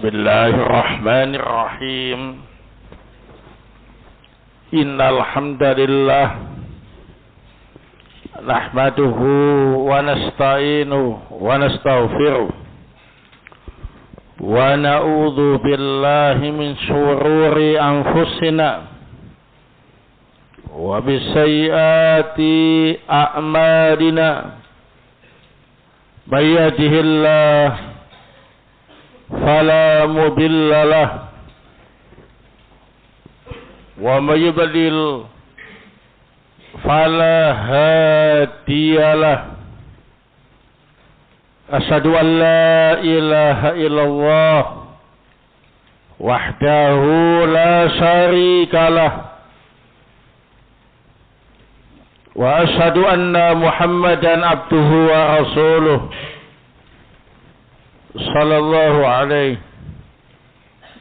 Bismillahirrahmanirrahim. Innal hamdalillah nahmaduhu wa nasta'inuhu wa nastaghfiruh wa na'udzu billahi min shururi anfusina wa bisayyiati a'malina. May yahdihillahu fala mudilla lahu wa may yudlil fala hadiya lahu. Asyhadu an la ilaha illallah wahdahu la syarika lahu wa asyhadu anna Muhammadan abduhu wa rasuluh sallallahu alaihi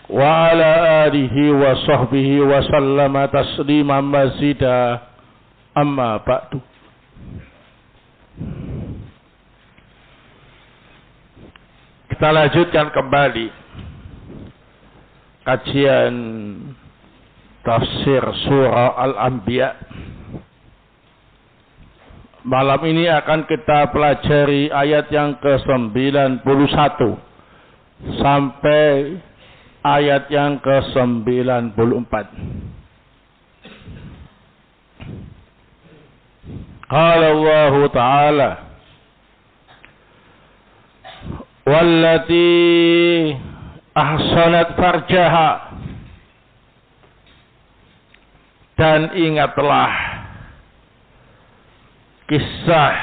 wa ala alihi wa sahbihi wa sallama tasliman mazida, amma ba'du. Kita lanjutkan kembali kajian tafsir surah Al-Anbiya. Malam ini akan kita pelajari ayat yang ke-91 sampai ayat yang ke-94. Qala Allah Ta'ala, wallati ahsanat farjaha, dan ingatlah kisah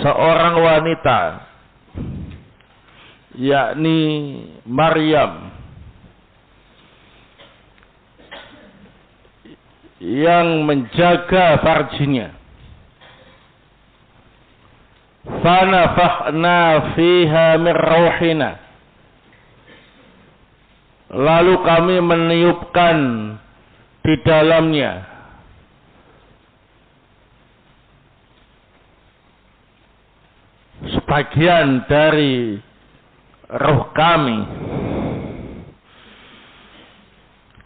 seorang wanita, yakni Maryam, yang menjaga farjinya. Fanafakhna fiha min ruhina, lalu kami meniupkan di dalamnya sebagian dari roh kami.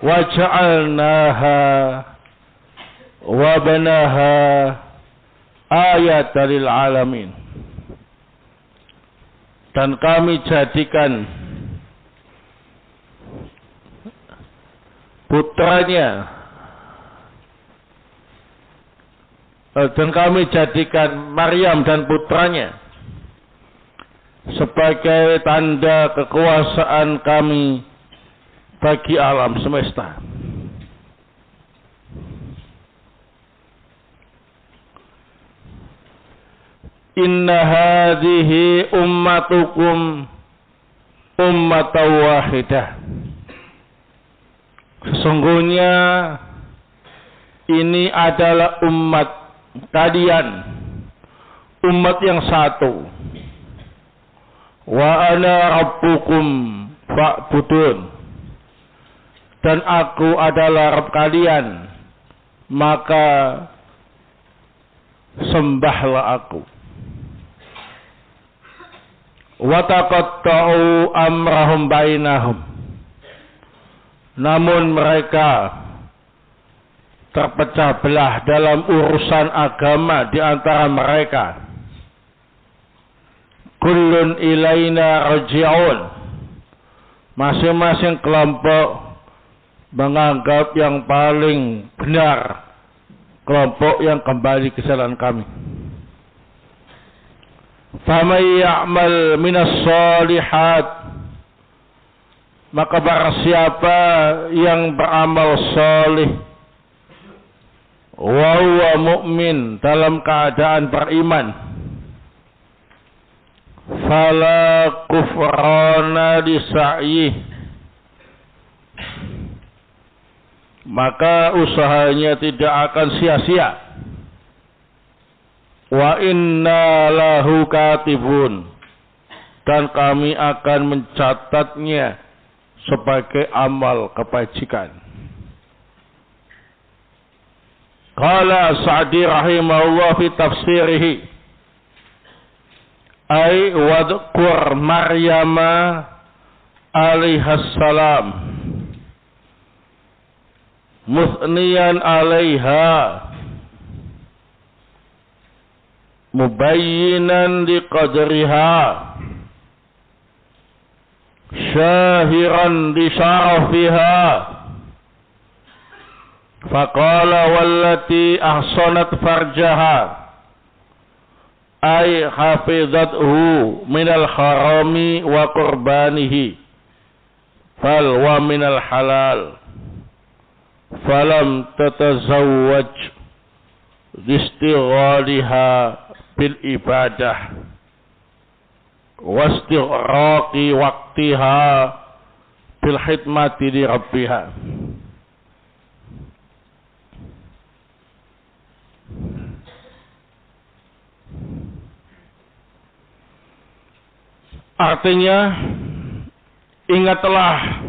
Wa ja'alnaha wa banaha ayatan lil alamin, dan kami jadikan putranya, dan kami jadikan Maryam dan putranya sebagai tanda kekuasaan kami bagi alam semesta. Inna hadhihi ummatukum ummatan wahidah. Sesungguhnya ini adalah umat kalian, umat yang satu. Wa ana rabbukum fa'budun, dan aku adalah Rabb kalian, maka sembahlah aku. Wa taqatta'u amrahum bainahum, namun mereka terpecah belah dalam urusan agama di antara mereka. Kullun ilaina raji'un, masing-masing kelompok menganggap yang paling benar kelompok yang kembali ke jalan kami. Faman ya'mal minas shalihat, maka barang siapa yang beramal salih, wa huwa mu'min, dalam keadaan beriman, fala kufrana li sa'yih, maka usahanya tidak akan sia-sia. Wa inna lahu katibun, dan kami akan mencatatnya sebagai amal kebajikan. Qala Sa'di rahimahullah fi tafsirihi, ay wadkur Maryama alaihassalam musniyan alaiha mubayyinan liqadriha syahiran li syarafiha faqala wallati ahsanat farjaha ay hafizathu minal harami wa qurbanihi fal wa minal halal falam tatazawwaj listighaliha bil ibadah wastighraqi waqtiha bil khidmati li rabbiha. Artinya, ingatlah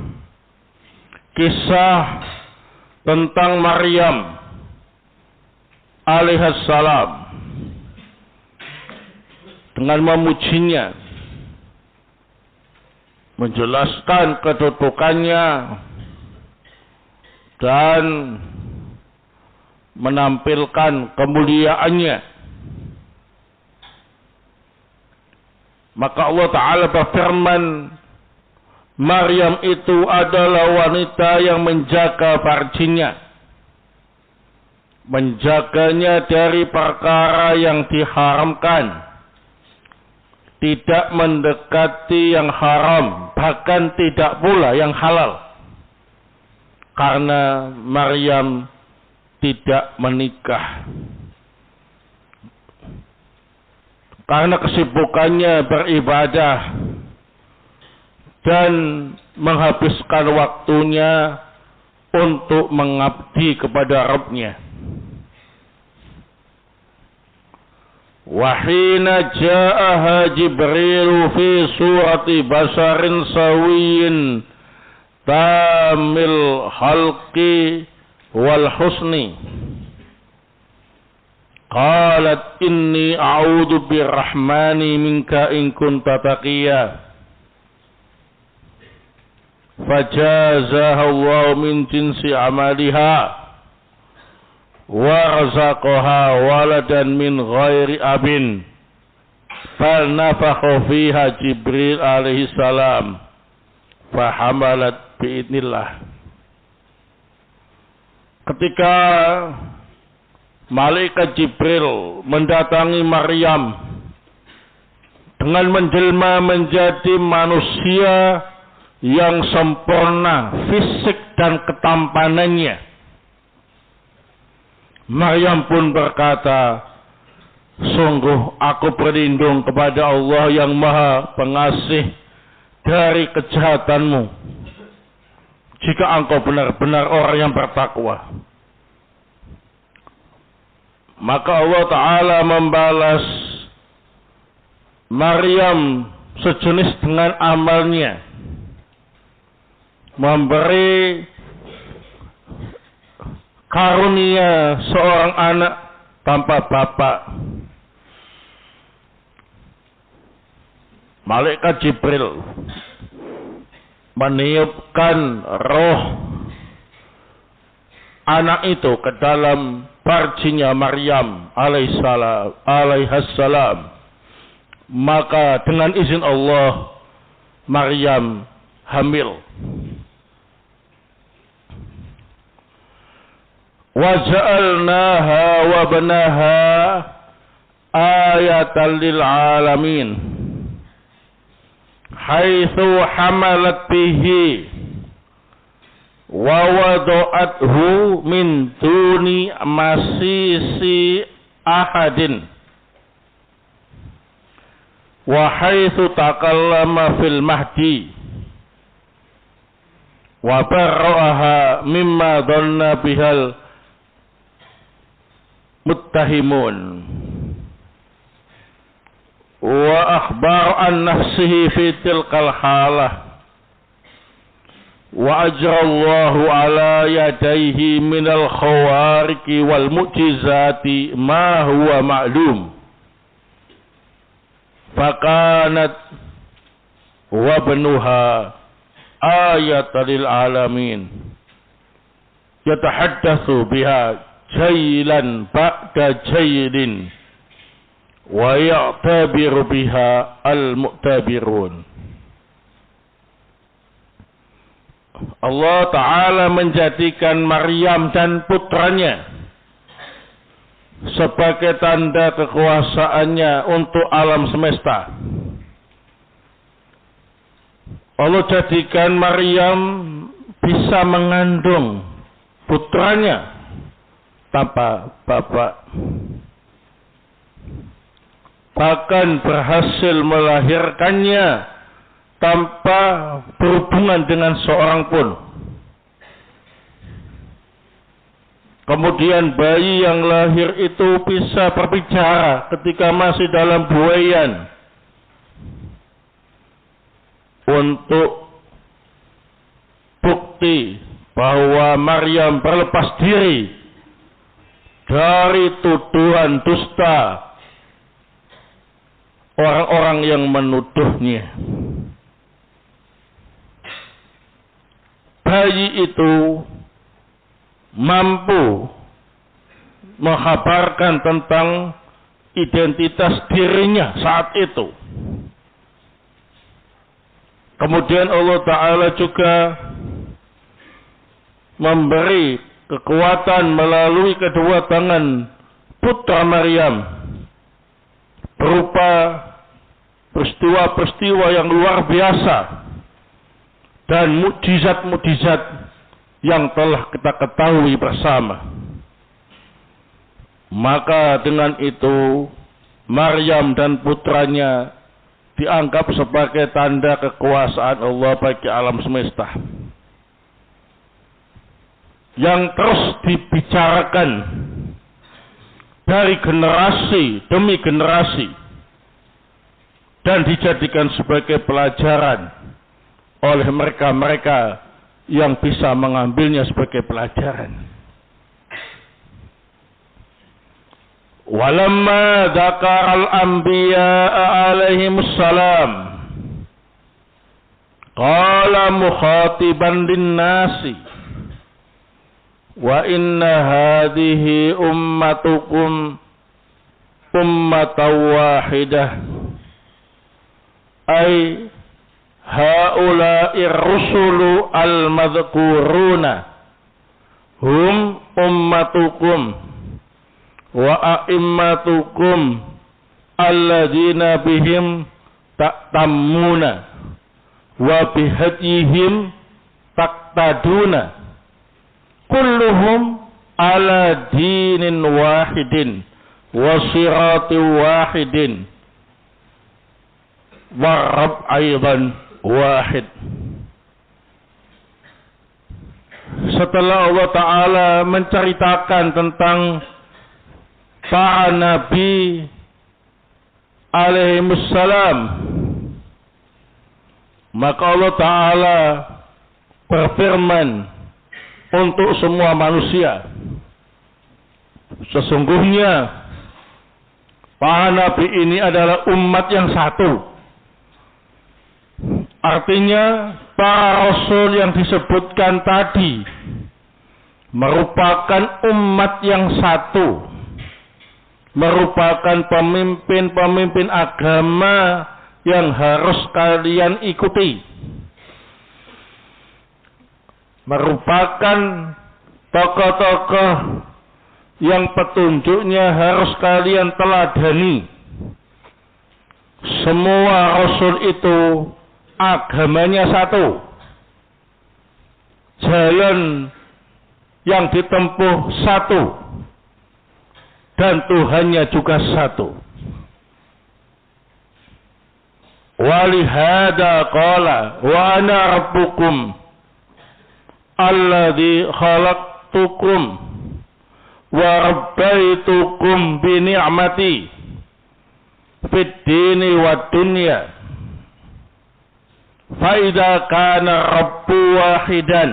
kisah tentang Maryam alaihissalam dengan memujinya, menjelaskan kedudukannya dan menampilkan kemuliaannya. Maka Allah Ta'ala berfirman, Maryam itu adalah wanita yang menjaga farjinya, menjaganya dari perkara yang diharamkan, tidak mendekati yang haram, bahkan tidak pula yang halal. Karena Maryam tidak menikah. Karena kesibukannya beribadah dan menghabiskan waktunya untuk mengabdi kepada Rabb-Nya. Wahina ja'aha Jibril fi surati basarin sawiyin tamil halqi wal husni. Qalat inni a'udzu birrahmani minka in kunta taqiyya. Fajazaha Allah min jinsi amaliha wa razaqaha waladan min ghairi abin. Fal nafakha fiha Jibril alaihi salam fahamalat biidnillah. Ketika Malaikat Jibril mendatangi Maryam dengan menjelma menjadi manusia yang sempurna fisik dan ketampanannya. Maryam pun berkata, sungguh aku berlindung kepada Allah yang Maha Pengasih dari kejahatanmu, jika engkau benar-benar orang yang bertakwa. Maka Allah Ta'ala membalas Maryam sejenis dengan amalnya, memberi karunia seorang anak tanpa bapak. Malaikat Jibril meniupkan roh anak itu ke dalam farjinya Maryam alaihassalam. Maka dengan izin Allah Maryam hamil. Wa ja'alnaha wa banaha ayatan lil alamin haitsu hamalat bihi wa wada'athu min duni masisi ahadin wa haitsu takallama fil mahdi wa barra'aha mimma dhanna bihal muttahimun wa akhbar an nafsihi fi tilkal halah wa ajrallahu ala yadayhi minal khawariki wal mu'jizati ma huwa ma'lum fakanat wa ibnuha ayatan lil alamin yatahaddatsu biha jailan ba'da jailin wa ya'tabiru biha al-mu'tabirun. Allah Ta'ala menjadikan Maryam dan putranya sebagai tanda kekuasaannya untuk alam semesta. Allah jadikan Maryam bisa mengandung putranya tanpa bapak. Bahkan berhasil melahirkannya tanpa berhubungan dengan seorang pun. Kemudian bayi yang lahir itu bisa berbicara ketika masih dalam buayan. Untuk bukti bahwa Maryam berlepas diri dari tuduhan dusta orang-orang yang menuduhnya. Bayi itu mampu menghabarkan tentang identitas dirinya saat itu. Kemudian Allah Ta'ala juga memberi kekuatan melalui kedua tangan putra Maryam berupa peristiwa-peristiwa yang luar biasa dan mukjizat-mukjizat yang telah kita ketahui bersama. Maka dengan itu Maryam dan putranya dianggap sebagai tanda kekuasaan Allah bagi alam semesta yang terus dibicarakan dari generasi demi generasi dan dijadikan sebagai pelajaran oleh mereka-mereka yang bisa mengambilnya sebagai pelajaran. Walamma dzakaral anbiya'a alaihimus salam qala mukhatiban linnasi wa inna hadhihi ummatukum ummatan wahidah ay haula'ir rusulu al-madhkuruna hum ummatukum wa a'immatukum alladzina bihim ta'tammuna wa bihadihim taqtaduna kulluhum ala dinin wahidin wa siratin wahidin wa rabb aidan wahid. Setelah Allah Ta'ala menceritakan tentang para nabi alaihimussalam, maka Allah Ta'ala berfirman untuk semua manusia, sesungguhnya para nabi ini adalah umat yang satu. Artinya para rasul yang disebutkan tadi merupakan umat yang satu, merupakan pemimpin-pemimpin agama yang harus kalian ikuti, merupakan tokoh-tokoh yang petunjuknya harus kalian teladani. Semua rasul itu agamanya satu, jalan yang ditempuh satu, dan Tuhannya juga satu. Walihada qala wa ana rabbukum alladzi khalaqtukum wa rabbaitukum bi ni'mati fid dini wad dunya. Fa idza kana rabbu wahidan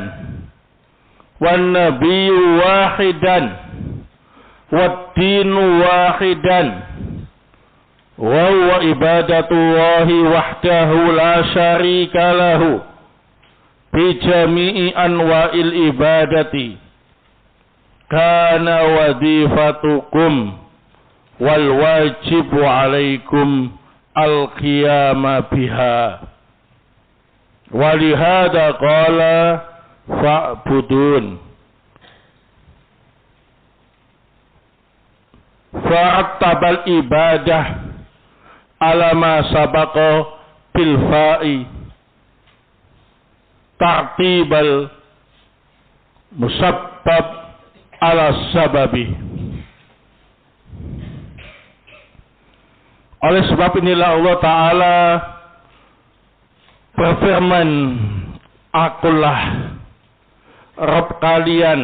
wan nabiyyu wahidan wad dinu wahidan wa huwa ibadatullahi wahdahu la syarika lahu bi jami'i anwa'il ibadati kana wadifatukum wal wajibu alaikum al-qiyama biha walihada qala fa'budun fa'attabal ibadah ala ma sabaqa bil fa'i tartibal musabbab ala sababi. Oleh sebab inilah Allah Ta'ala berfirman, akulah Rabb kalian,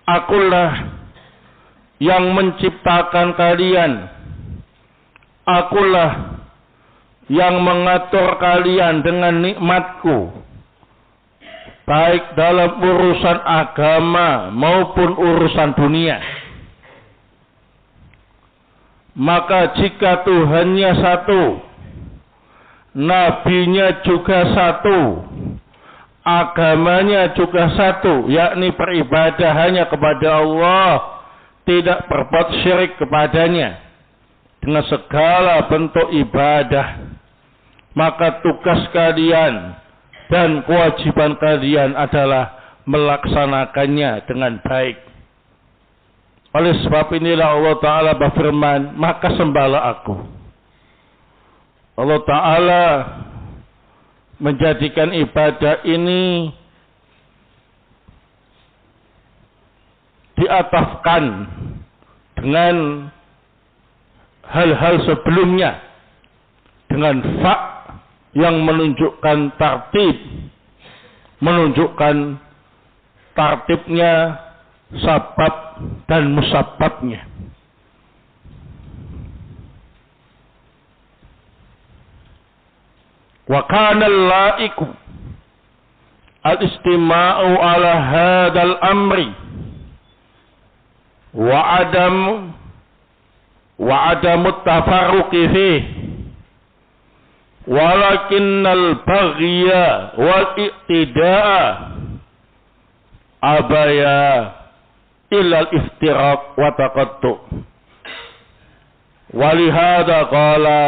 akulah yang menciptakan kalian, akulah yang mengatur kalian dengan nikmatku, baik dalam urusan agama maupun urusan dunia. Maka jika Tuhannya satu, nabinya juga satu, agamanya juga satu, yakni beribadah hanya kepada Allah, tidak berbuat syirik kepadanya dengan segala bentuk ibadah, maka tugas kalian dan kewajiban kalian adalah melaksanakannya dengan baik. Oleh sebab inilah Allah Ta'ala berfirman, maka sembahlah aku. Allah Ta'ala menjadikan ibadah ini diatafkan dengan hal-hal sebelumnya, dengan fa' yang menunjukkan tartib, menunjukkan tartibnya, sabab dan musabbabnya. Wa kana al-la'iku al-istima'u ala hadzal amri wa adamu tafarruqi fihi walakinnal baghya wal iqtida'a abaya illal iftiraq wa taqattu. Walihada qala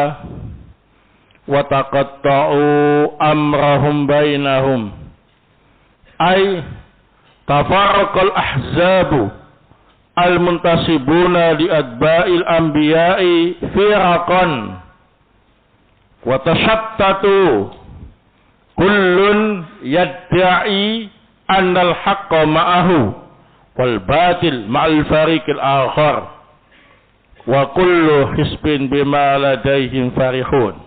wa taqatta'u amrahum bainahum ay tafarraqal ahzabu al muntasibuna li adba'il anbiya'i firaqan wa tashattatu kullun yadda'i annal haqqa ma'ahu wal batil ma'al fariqil akhar wa kullu hisbin bima ladaihim farihun.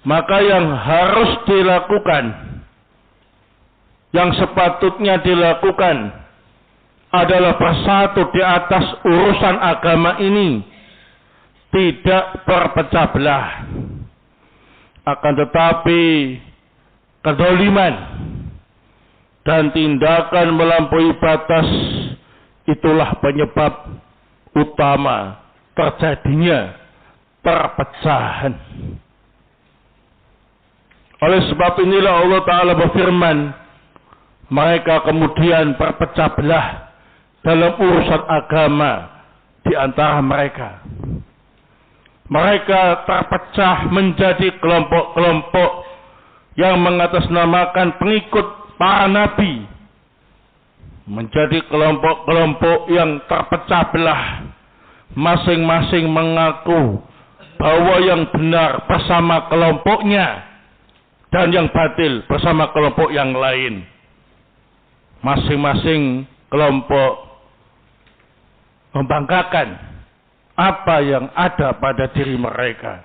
Maka yang harus dilakukan, yang sepatutnya dilakukan adalah bersatu di atas urusan agama ini, tidak berpecah belah. Akan tetapi kedoliman dan tindakan melampaui batas itulah penyebab utama terjadinya perpecahan. Oleh sebab inilah Allah Ta'ala berfirman, mereka kemudian berpecah belah dalam urusan agama di antara mereka. Mereka terpecah menjadi kelompok-kelompok yang mengatasnamakan pengikut para nabi, menjadi kelompok-kelompok yang terpecah belah, masing-masing mengaku bahwa yang benar bersama kelompoknya dan yang batil bersama kelompok yang lain. Masing-masing kelompok membanggakan apa yang ada pada diri mereka.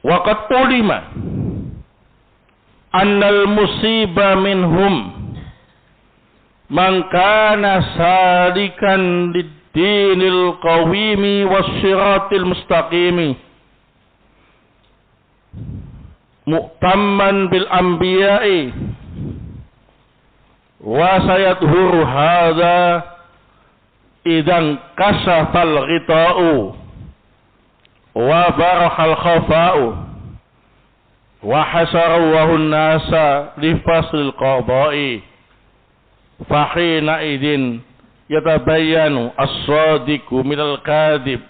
Waqad ulima annal musiba minhum man kana sadikan lid-dinil qawimi wasyiratil mustaqimi mu'tamman bil anbiya'i wa sayadhuru hadha idan kasafal ghita'u wa barahal khafa'u wa hasarawahun nasa li faslil qada'i fahina idin yatabayyanu as-sadiqu minal kadhib.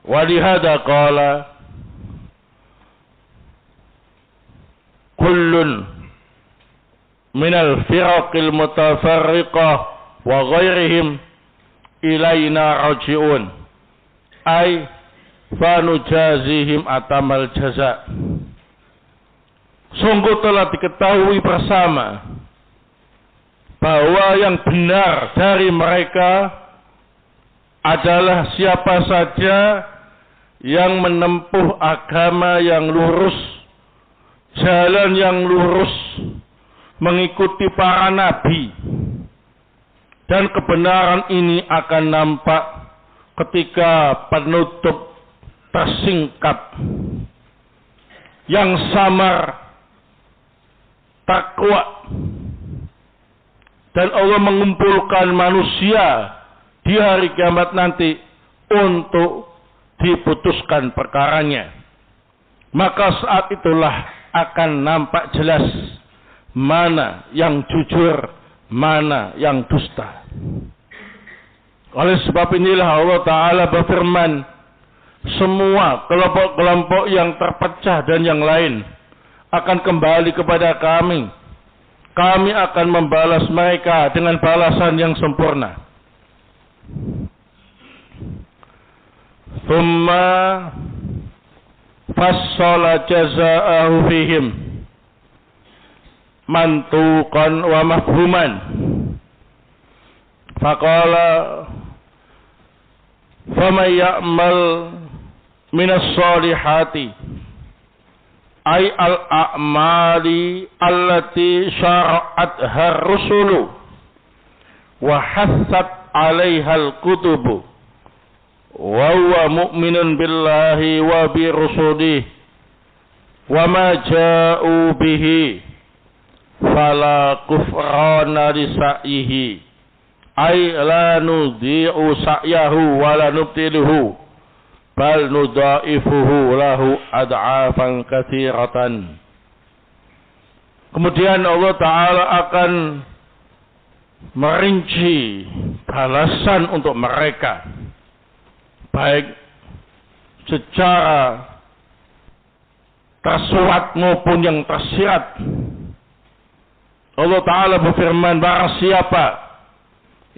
Wa lihada qala kullun minal firaqil mutafarriqah wa ghairihim ilaina raji'un ay fanujazihim atamal jaza. Sungguh telah diketahui bersama bahwa yang benar dari mereka adalah siapa saja yang menempuh agama yang lurus, jalan yang lurus, mengikuti para nabi. Dan kebenaran ini akan nampak ketika penutup tersingkap, yang samar, takwa. Dan Allah mengumpulkan manusia di hari kiamat nanti untuk diputuskan perkaranya. Maka saat itulah akan nampak jelas mana yang jujur, mana yang dusta. Oleh sebab inilah Allah Ta'ala berfirman, semua kelompok-kelompok yang terpecah dan yang lain akan kembali kepada kami. Kami akan membalas mereka dengan balasan yang sempurna. Thumma fassala jaza'ahu fihim mantuqan wa mafhuman. Faqala faman ya'mal minas salihati ay al-a'mali allati syara'atha ar-rusulu wa hassat 'alaiha al-kutubu wa huwa mu'minun billahi wa bi rusulihi wa ma ja'u bihi fala kufrana li sa'yihi ay la nudhi'u sa'yahu wa la nubtiluhu bal nudha'ifuhu lahu ad'afan katsiratan. Kemudian Allah Ta'ala akan merinci balasan untuk mereka, baik secara tersurat maupun yang tersirat. Allah Ta'ala berfirman, barang siapa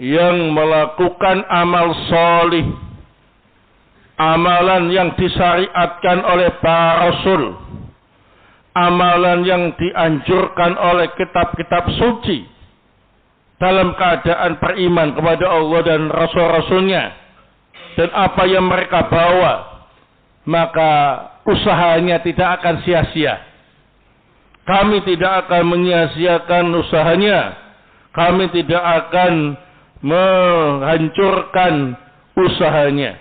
yang melakukan amal solih, amalan yang disyariatkan oleh para rasul, amalan yang dianjurkan oleh kitab-kitab suci, dalam keadaan beriman kepada Allah dan rasul-rasulnya, dan apa yang mereka bawa, maka usahanya tidak akan sia-sia. Kami tidak akan menyia-siakan usahanya. Kami tidak akan menghancurkan usahanya.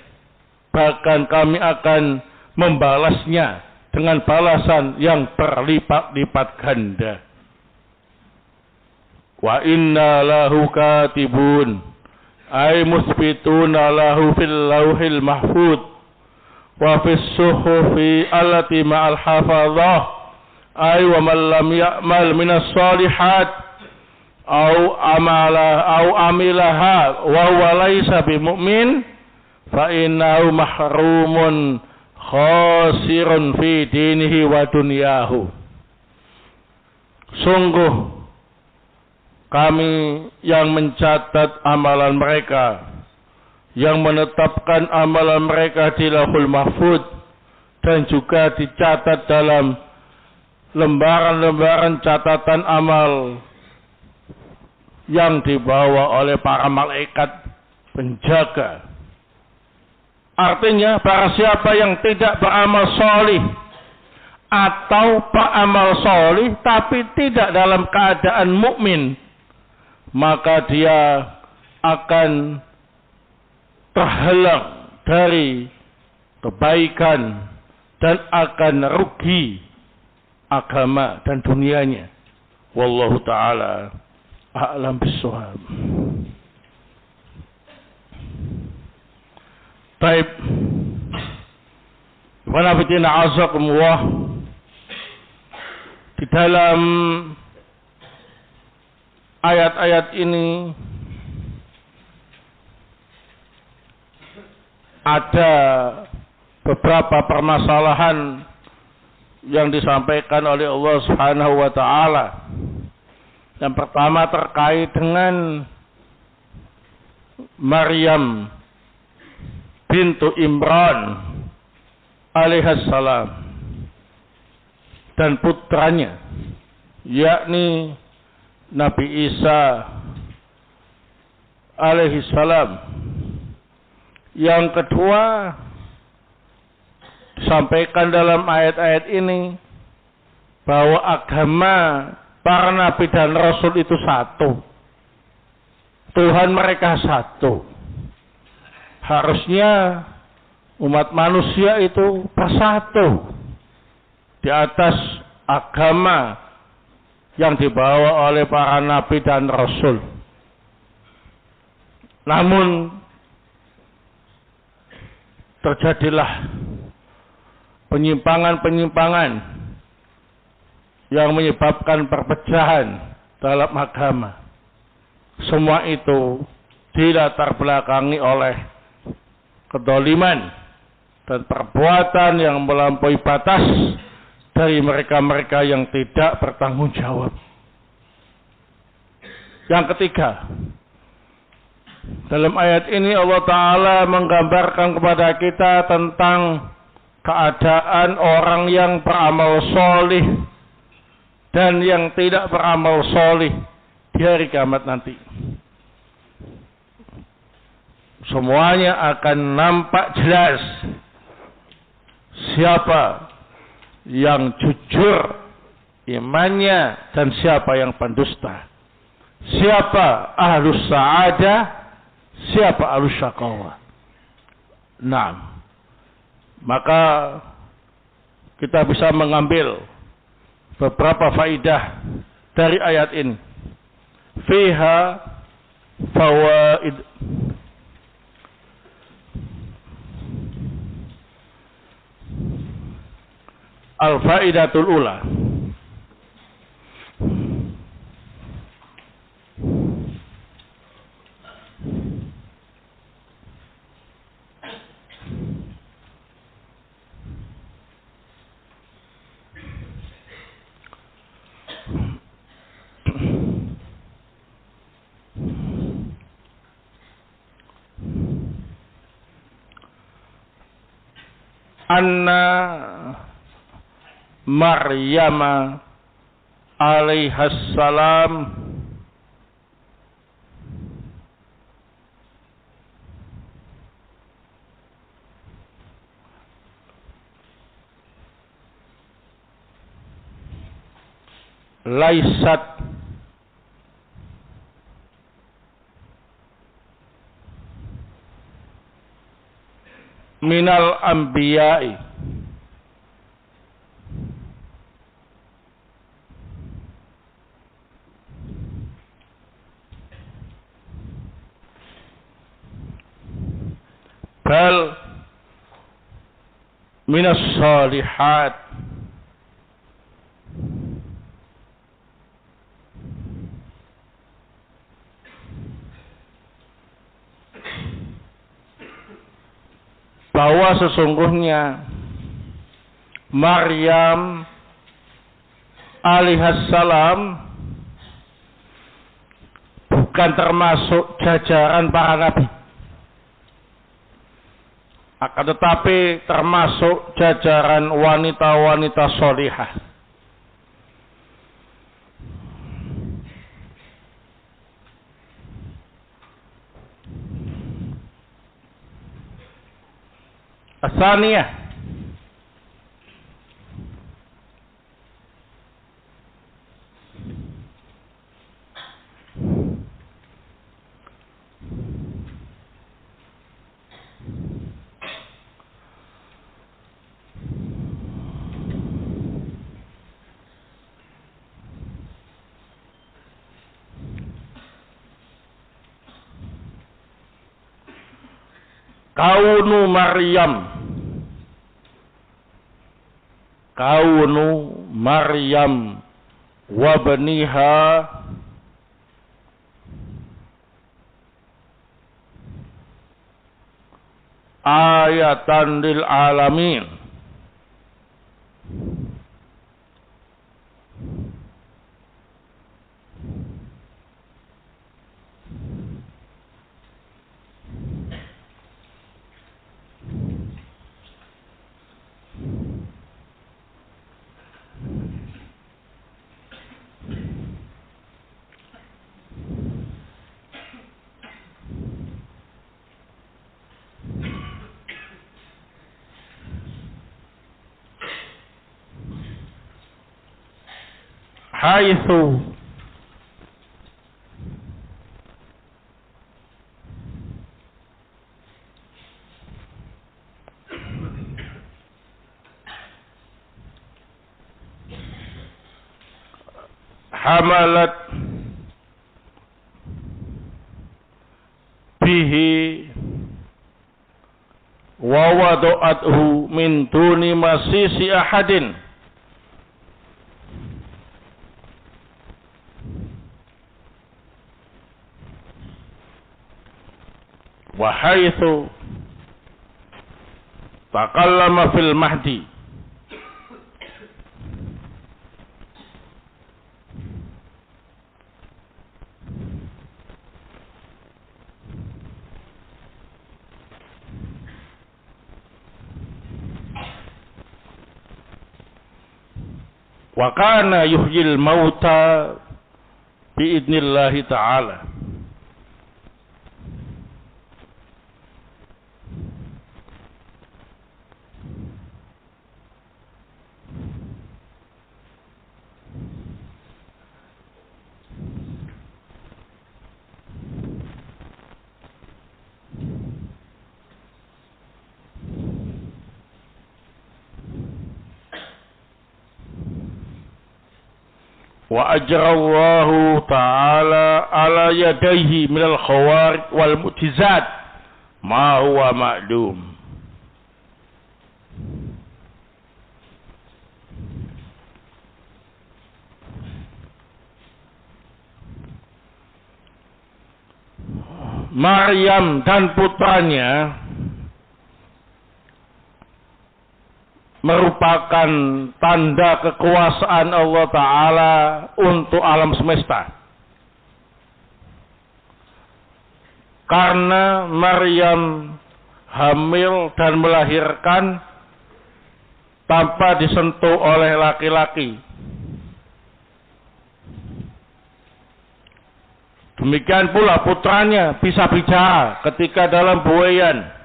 Bahkan kami akan membalasnya dengan balasan yang berlipat-lipat ganda. Wa inna lahu katibun ay musbituna lahu fil lauhil mahfud wa fis suhufi allati ma'al hafadhah ay wa man lam ya'mal minas salihat au amilaha wa huwa laysa bimu'min fa innahu mahrumun khasirun fi dinihi wa dunyahu. Sungguh kami yang mencatat amalan mereka, yang menetapkan amalan mereka di Lauhul Mahfuz, dan juga dicatat dalam lembaran-lembaran catatan amal yang dibawa oleh para malaikat penjaga. Artinya, barang siapa yang tidak beramal solih atau beramal solih tapi tidak dalam keadaan mukmin, maka dia akan terhalang dari kebaikan dan akan rugi agama dan dunianya. Wallahu ta'ala a'lam bissawab. Taib. Wanafitina azakumullah. Di dalam ayat-ayat ini ada beberapa permasalahan yang disampaikan oleh Allah Subhanahu wa taala. Yang pertama terkait dengan Maryam bintu Imran alaihissalam dan putranya, yakni Nabi Isa alaihissalam. Yang kedua disampaikan dalam ayat-ayat ini bahwa agama para nabi dan rasul itu satu. Tuhan mereka satu. Harusnya umat manusia itu bersatu di atas agama yang dibawa oleh para nabi dan rasul. Namun terjadilah penyimpangan-penyimpangan yang menyebabkan perpecahan dalam agama. Semua itu dilatar belakangi oleh kedoliman dan perbuatan yang melampaui batas dari mereka-mereka yang tidak bertanggung jawab. Yang ketiga, dalam ayat ini Allah Ta'ala menggambarkan kepada kita tentang keadaan orang yang beramal solih dan yang tidak beramal solih di hari kiamat nanti. Semuanya akan nampak jelas siapa yang jujur imannya dan siapa yang pendusta, siapa ahlus sa'adah, siapa ahlus syaqawah. Nah, maka kita bisa mengambil beberapa faidah dari ayat ini. Fiha fawaid. Al-faidatul ula. Anna Maryam alaihassalam laisat minal anbiya'i bal minas salihat. Bahwa sesungguhnya Maryam alaihissalam bukan termasuk jajaran para nabi, akan tetapi termasuk jajaran wanita-wanita sholihah. Asaniyah, kaunu Maryam wa baniha ayatan lil alamin. Haitsu hamalat bihi wa wada'athu min duni masisi ahadin wa haitsu takallama fil mahdi wa kana yuhyil mauta biidnillahi ta'ala. Wa ajrallahu ta'ala ala yadayhi minal khawariq wal mu'jizat ma huwa ma'lum. Maryam dan putranya merupakan tanda kekuasaan Allah Ta'ala untuk alam semesta. Karena Maryam hamil dan melahirkan tanpa disentuh oleh laki-laki. Demikian pula putranya bisa bicara ketika dalam buayan.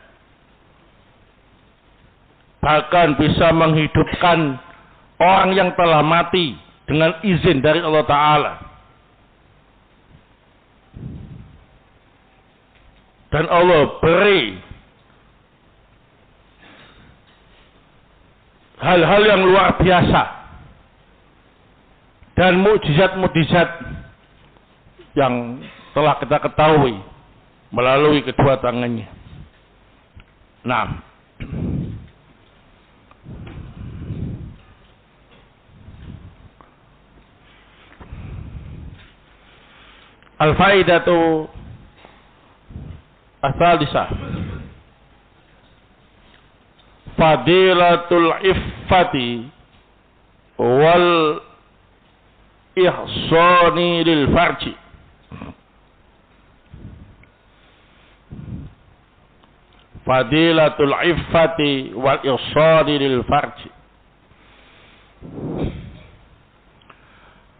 Bahkan bisa menghidupkan orang yang telah mati dengan izin dari Allah Ta'ala. Dan Allah beri hal-hal yang luar biasa dan mukjizat-mukjizat yang telah kita ketahui melalui kedua tangannya. Nah, al-faidatu ats-tsalisah fadilatul iffati wal ihsani lil farji. Fadilatul iffati wal ihsani lil farji.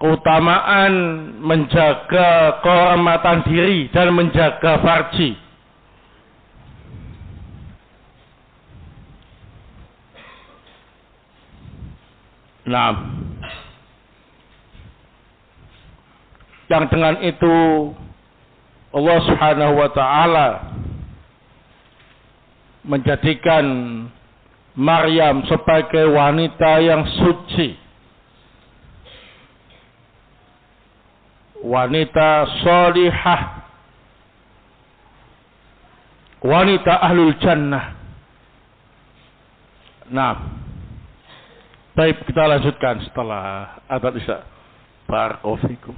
Keutamaan menjaga kehormatan diri dan menjaga farji. Nah, yang dengan itu Allah Subhanahu wa Ta'ala menjadikan Maryam sebagai wanita yang suci, wanita sholihah, wanita ahlul jannah. Nah, baik, kita lanjutkan setelah adzan isya. Barakallahu fikum.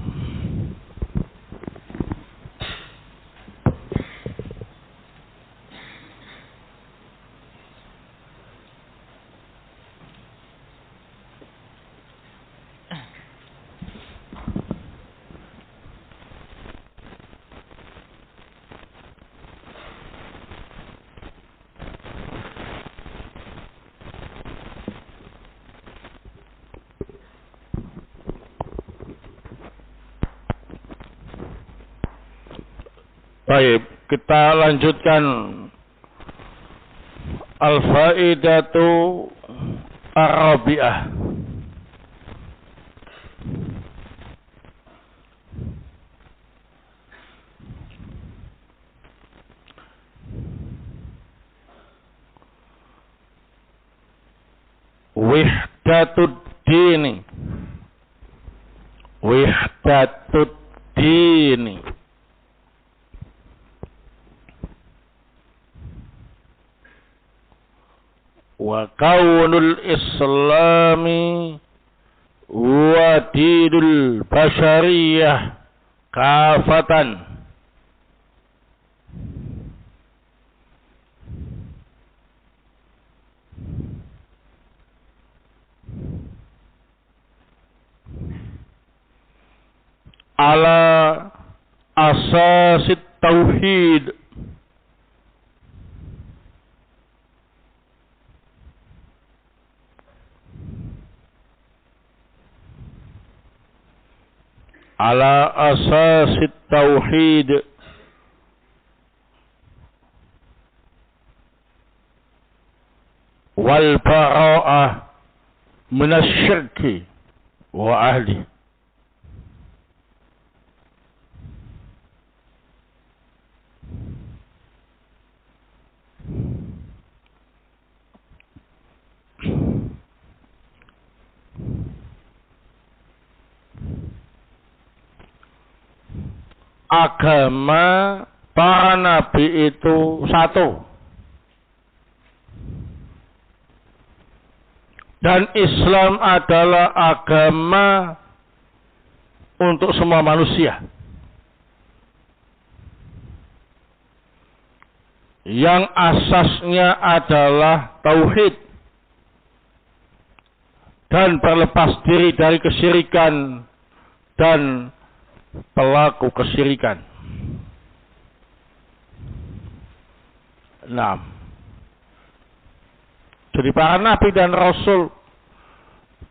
Baik, kita lanjutkan al-faidatu ar-rabi'ah. Wihdatud dini. Wihdatud dini. Wa kaunul islami wa dinul bashariyah kafatan. Ala asasit tauhid. Ala asasit tauhid wal bara'ah minasyirki wa ahli. Agama para nabi itu satu, dan Islam adalah agama untuk semua manusia, yang asasnya adalah tauhid dan berlepas diri dari kesyirikan dan pelaku kesyirikan. Nah, jadi para nabi dan rasul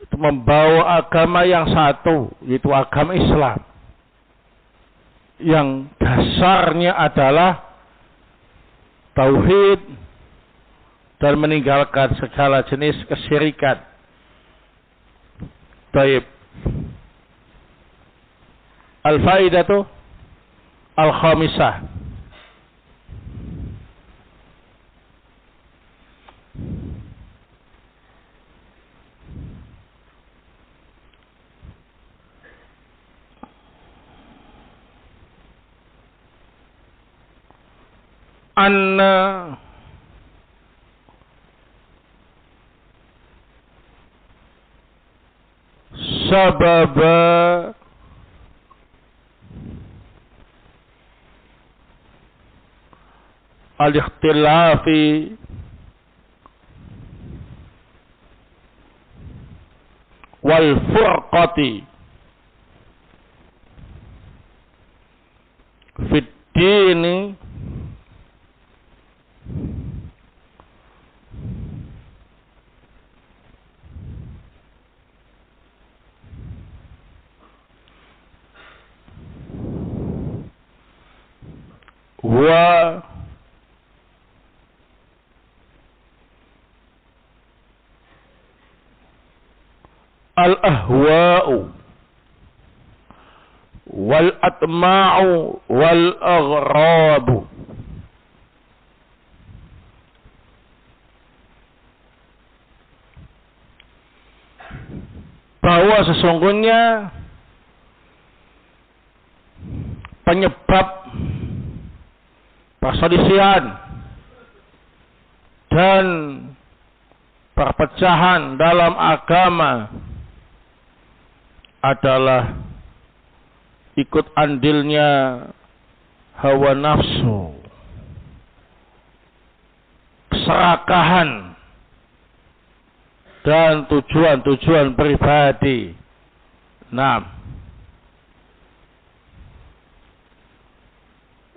itu membawa agama yang satu, yaitu agama Islam, yang dasarnya adalah tauhid dan meninggalkan segala jenis kesyirikan. Baik. Al-faidatu al-khamisah. Anna sababa al-ikhtilafi wal furqati fid dini wa al-ahwa'u wal atma'u wal aghrabu. Bahwa sesungguhnya penyebab perselisihan dan perpecahan dalam agama adalah ikut andilnya hawa nafsu, keserakahan, dan tujuan-tujuan pribadi.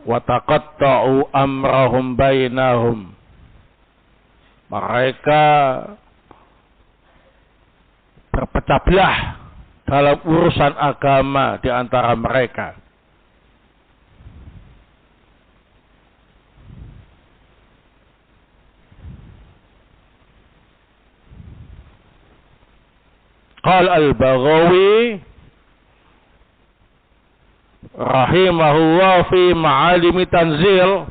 Wa taqatta'u amrahum bainahum. Mereka berpecah belah dalam urusan agama di antara mereka. Qala al-Baghawi rahimahullah fi ma'alimi tanzil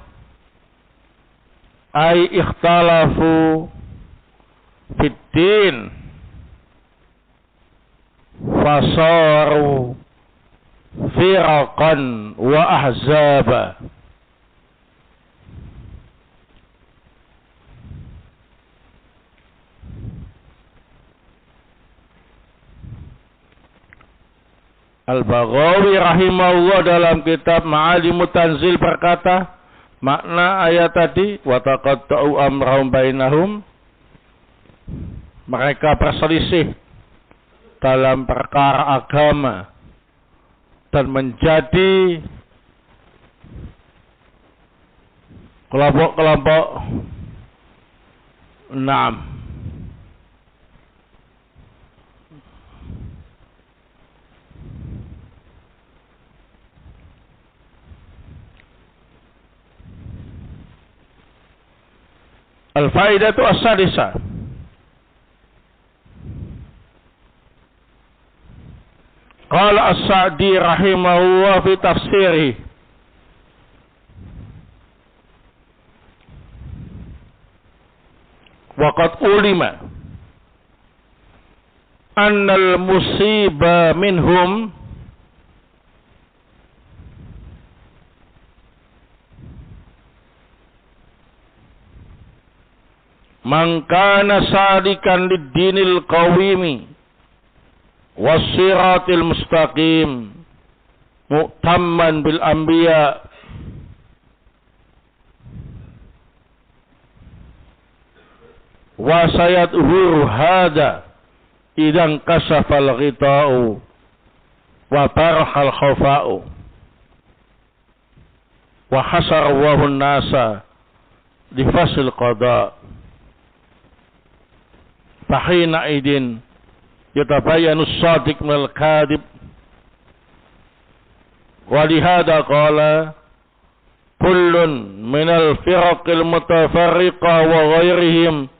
ay ikhtalafu fid din fasaru firaqan wa ahzaba. Al-Baghawi rahimahullah dalam kitab Ma'alimut Tanzil berkata, makna ayat tadi, wa taqatta'u amrahum bainahum, mereka berselisih dalam perkara agama dan menjadi kelompok-kelompok 6. Al-faidatu as-sadisah. Qala as-Sa'di rahimahullah fi tafsirih. Wa qad ulima anna al-musiba minhum man kana sadikan lid-dinil qawimi was-siratil mustaqim mu'tamman bil anbiya wa sayadhuru hada idan kasafal ghita'u wa barhal khafa'u wa hasara Allahu an-nasa li fasl qada'. Fahina idin yatabayanu as-sadiq minal kadhib. Walihada qala kullun minal firaqil mutafarriqa wa ghairihim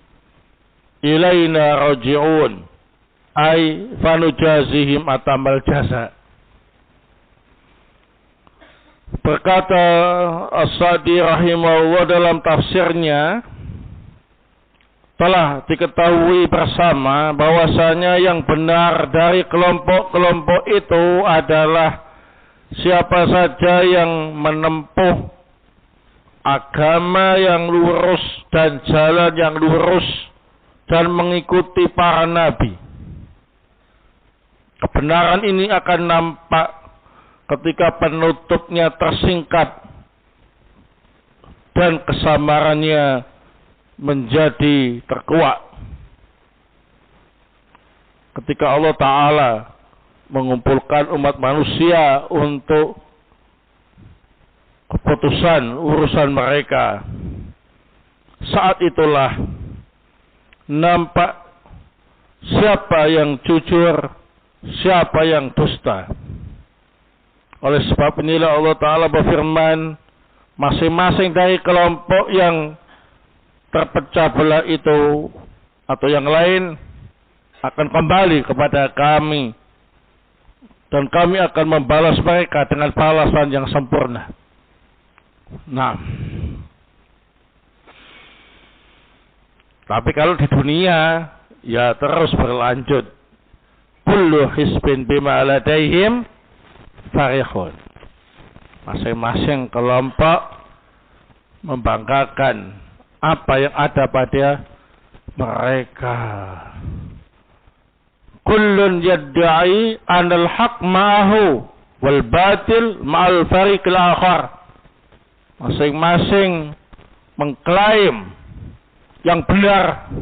ilaina raji'un ay fanujazihim atamal jasa. Berkata As-Sa'di rahimahullah dalam tafsirnya, telah diketahui bersama bahwasanya yang benar dari kelompok-kelompok itu adalah siapa saja yang menempuh agama yang lurus dan jalan yang lurus dan mengikuti para nabi. Kebenaran ini akan nampak ketika penutupnya tersingkap dan kesamarannya menjadi terkuat. Ketika Allah Ta'ala mengumpulkan umat manusia untuk keputusan urusan mereka, saat itulah nampak siapa yang jujur, siapa yang dusta. Oleh sebab inilah Allah Ta'ala berfirman, masing-masing dari kelompok yang terpecah belah itu atau yang lain akan kembali kepada kami dan kami akan membalas mereka dengan balasan yang sempurna. Tapi kalau di dunia ya terus berlanjut. Kullu hisbin bima ladaihim farihun. Masing-masing kelompok membanggakan apa yang ada pada mereka. Kullun yadda'i anal haq ma'ahu wal batil ma'al fariqil akhar. Masing-masing mengklaim yang benar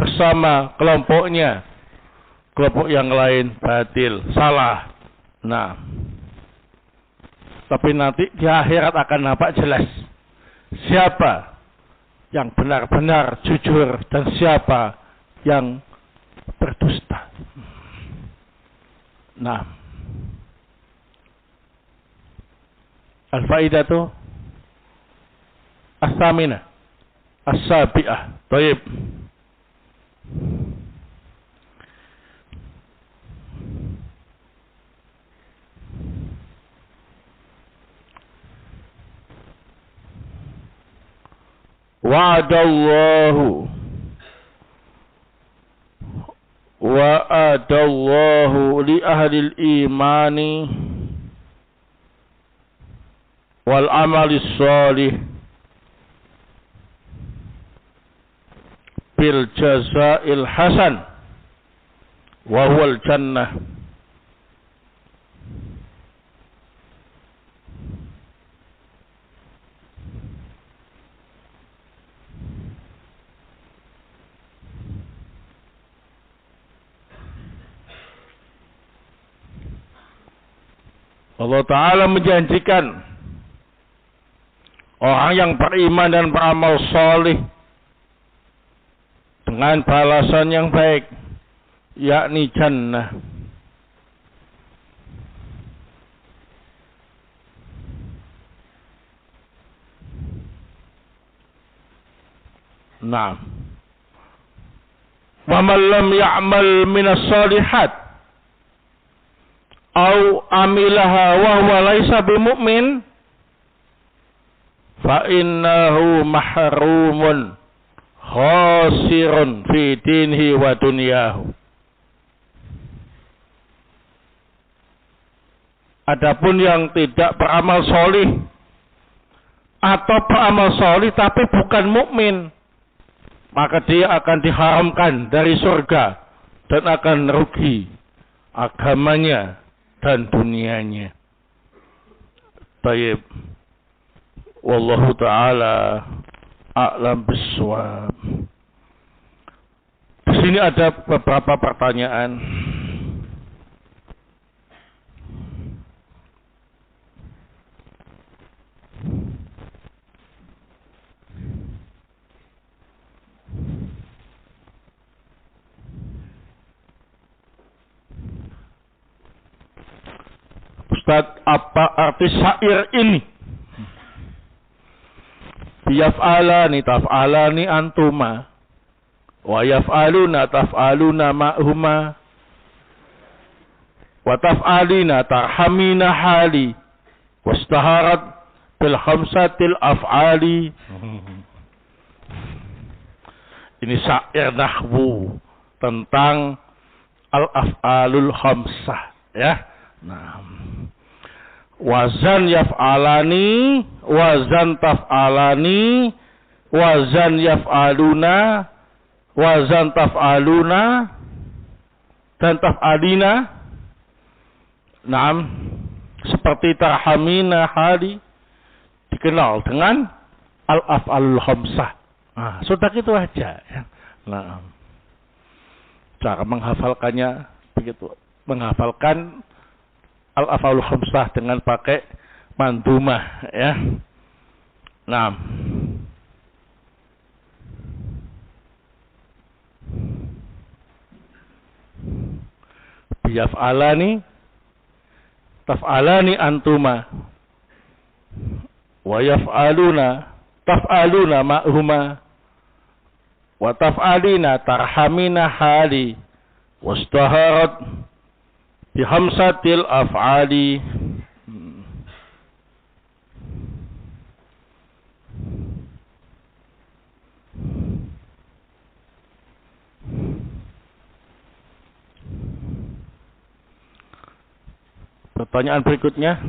bersama kelompoknya. Kelompok yang lain batil, salah. Nah, tapi nanti di akhirat akan nampak jelas siapa yang benar-benar jujur dan siapa yang berdusta. Nah, al-faidatu as-saminah as-sabi'ah. Baik. Wa'adallahu li ahlil imani wal amali shalih bil jazail hasan wa huwal jannah. Allah Ta'ala menjanjikan orang yang beriman dan beramal salih dengan balasan yang baik, yakni jannah. Nah, wa man lam ya'mal minas salihat au amilaha wa huwa laisa bimu'min fa innahu mahrumun khasirun fi dinihi wa dunyahu. Adapun yang tidak beramal solih atau beramal solih tapi bukan mukmin, maka dia akan diharamkan dari surga dan akan rugi agamanya dan dunianya. Baik. Wallahu ta'ala a'lam bissawab. Di sini ada beberapa pertanyaan. Ustaz, apa arti syair ini? Yaf'alani taf'alani antuma wa yaf'aluna taf'aluna ma'huma wa taf'alina tarhamina hali wastaharat bil khamsatil af'ali. Ini syair nahwu tentang al-af'alul khamsah, ya. Nah, wazan yaf'alani, wazan taf'alani, wazan yaf'aluna, wazan taf'aluna, dan taf'alina. Naam, seperti tarhamina hali dikenal dengan al-af'alul khamsah. Nah, sudah gitu aja, ya. Nah, cara menghafalkannya begitu, menghafalkan al-af'alul khamsah dengan pakai mandumah, ya. Nah, biyaf'alani taf'alani antuma wa yaf'aluna taf'aluna ma'huma wa taf'alina tarhamina hali wastaharat bihamsatil af'ali. Pertanyaan berikutnya.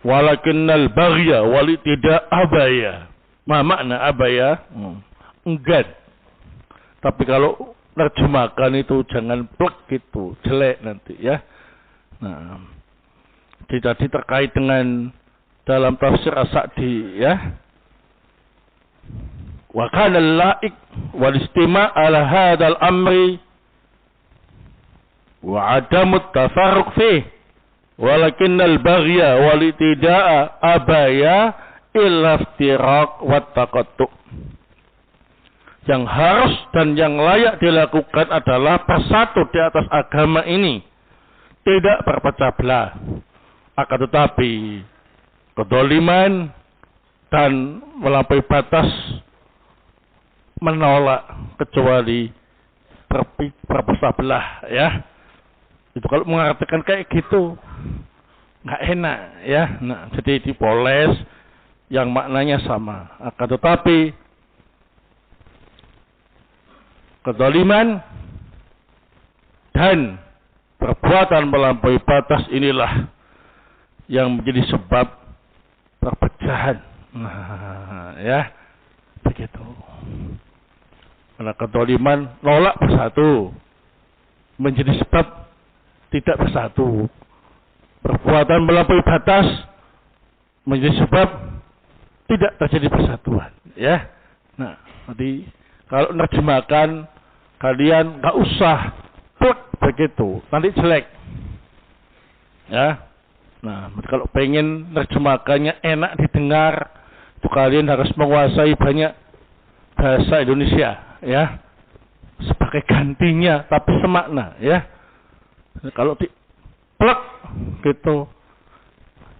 walakinnal baghya wal tidak abaya. Makna abaya? Enggan. Tapi kalau terjemahkan itu jangan plek gitu, jelek nanti ya. Nah, jadi terkait dengan dalam tafsir As-Sa'di ya. Wa kana al-la'ik wal istima' ala hadzal amri wa adamu tafarruq fihi walakinnal baghya wal tidak abaya illa iftiraq wa taqattu. Yang harus dan yang layak dilakukan adalah bersatu di atas agama ini, tidak berpecah belah. Akan tetapi kedoliman dan melampaui batas menolak kecuali berpecah belah ya. Itu kalau mengatakan kayak gitu nggak enak ya. Nah, jadi dipoles yang maknanya sama. Akan tetapi kedoliman dan perbuatan melampaui batas inilah yang menjadi sebab perpecahan. Nah, ya begitu. Karena kedoliman nolak bersatu menjadi sebab tidak bersatu. Perbuatan melampaui batas menjadi sebab tidak terjadi persatuan. Ya, nah nanti kalau nerjemahkan kalian nggak usah plek begitu, nanti jelek. Ya, nah kalau pengen nerjemahkannya enak didengar, itu kalian harus menguasai banyak bahasa Indonesia, ya, sebagai gantinya tapi semakna, ya. Kalau di plek gitu,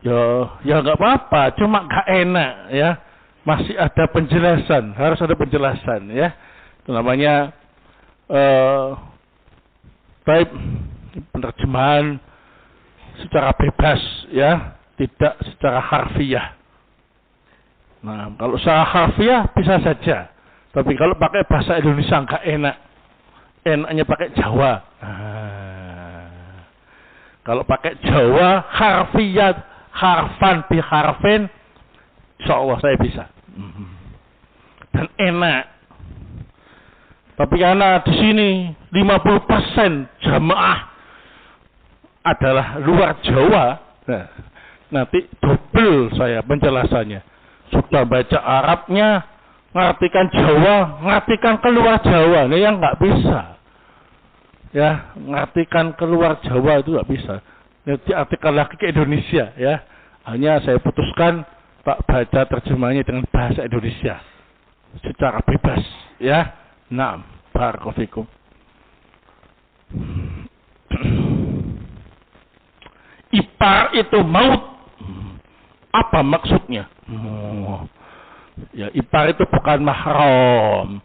ya nggak apa-apa, cuma nggak enak, ya. Masih ada penjelasan, harus ada penjelasan, ya. Itu namanya baik penerjemahan secara bebas ya, tidak secara harfiah. Nah, kalau secara harfiah bisa saja, tapi kalau pakai bahasa Indonesia enggak enak. Enaknya pakai Jawa. Nah, kalau pakai Jawa harfiah, harfan bi harfin, insyaallah saya bisa. Dan enak. Tapi karena di sini 50% jamaah adalah luar Jawa, nah, nanti double saya penjelasannya. Sudah baca Arabnya, ngartikan Jawa, ngartikan keluar Jawa, ini yang nggak bisa. Ya, ngartikan keluar Jawa itu nggak bisa. Nanti artikan lagi ke Indonesia, ya. Hanya saya putuskan tak baca terjemahnya dengan bahasa Indonesia secara bebas, ya. Naam, barakallahu fikum. Ipar itu maut. Apa maksudnya? Ya, ipar itu bukan mahram.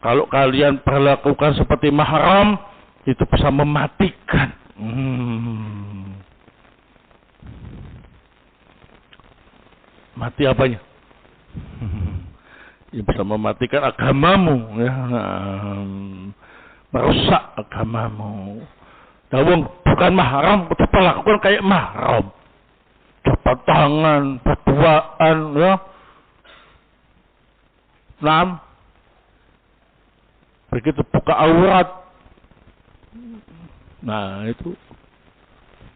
Kalau kalian perlakukan seperti mahram, itu bisa mematikan. Mati apanya? Ya, bisa mematikan agamamu, ya. Merusak agamamu. Dawung bukan mahram, kita lakukan kayak mahram. Jabat tangan, berduaan, ya. Nah, begitu buka aurat. Nah, itu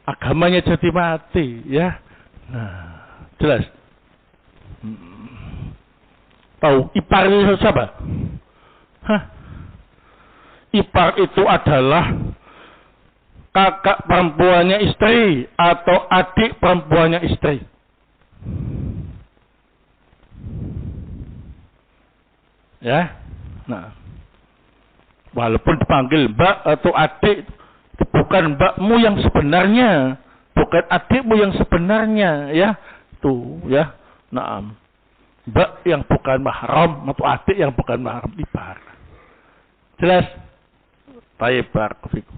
agamanya jadi mati, ya. Nah, jelas. Tahu ipar itu siapa? Hah? Ipar itu adalah kakak perempuannya istri atau adik perempuannya istri. Ya. Nah, walaupun dipanggil mbak atau adik, itu bukan mbakmu yang sebenarnya, bukan adikmu yang sebenarnya, ya. Tuh, ya. Nah, mbak yang bukan mahram atau adik yang bukan mahram ipar. Jelas? Baik, barakallahu.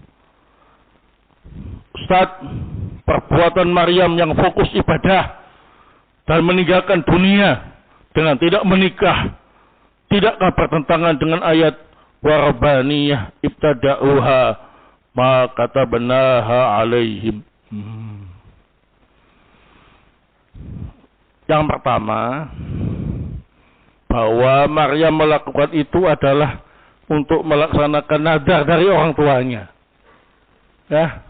Ustaz, perbuatan Maryam yang fokus ibadah dan meninggalkan dunia dengan tidak menikah, tidakkah bertentangan dengan ayat warbaniyah ibtada'uha ma katabanaha alaihim? Yang pertama, bahwa Maryam melakukan itu adalah untuk melaksanakan nadar dari orang tuanya. Ya,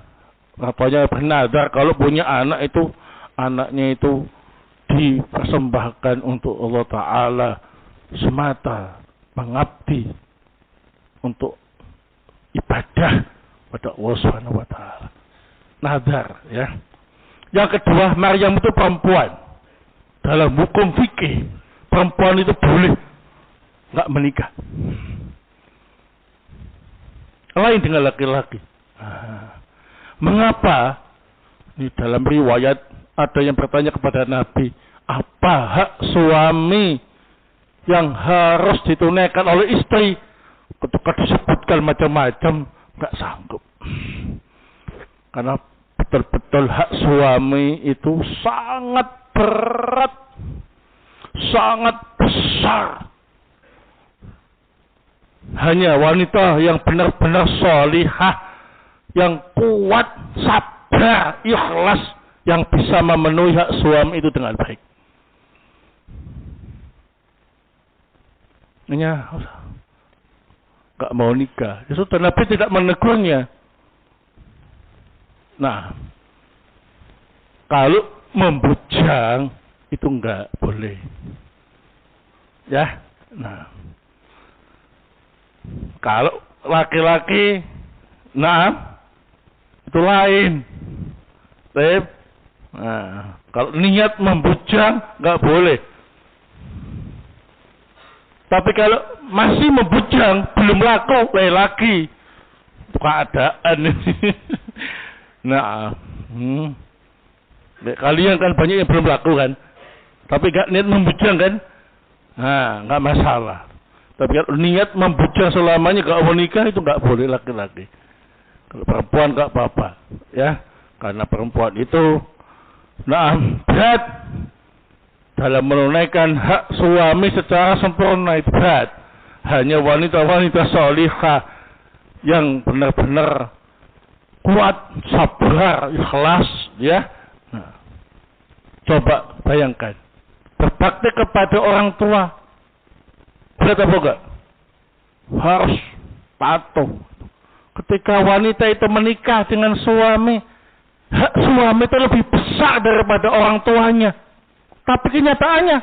orang tuanya bernadar kalau punya anak itu, anaknya itu dipersembahkan untuk Allah Ta'ala semata, mengabdi untuk ibadah pada Allah Subhanahu wa Ta'ala. Nadar, ya. Yang kedua, Maryam itu perempuan. Dalam hukum fikih, perempuan itu boleh nggak menikah. Lain dengan laki-laki. Mengapa? Di dalam riwayat ada yang bertanya kepada Nabi, apa hak suami yang harus ditunaikan oleh istri? Ketika disebutkan macam-macam, nggak sanggup. Karena betul-betul hak suami itu sangat berat, sangat besar. Hanya wanita yang benar-benar sholihah, yang kuat, sabar, ikhlas, yang bisa memenuhi hak suami itu dengan baik. Hanya gak mau nikah. Ya sudah, Nabi tidak menegurnya. Nah, kalau membujang itu enggak boleh. Ya. Nah, kalau laki-laki, nah, itu lain. Nah, kalau niat membujang enggak boleh. Tapi kalau masih membujang, belum laku, lagi keadaan ini. Nah, kalian kan banyak yang belum laku kan, tapi gak niat membujang kan, nah gak masalah. Tapi kalau niat membujang selamanya gak mau nikah itu gak boleh laki-laki. Kalau perempuan gak apa-apa, ya, karena perempuan itu, nah, berat dalam menunaikan hak suami secara sempurna, itu berat. Hanya wanita-wanita sholihah yang benar-benar kuat, sabar, ikhlas, ya. Nah, coba bayangkan, berbakti kepada orang tua, berat apa enggak? Harus patuh. Ketika wanita itu menikah dengan suami, hak suami itu lebih besar daripada orang tuanya. Tapi kenyataannya,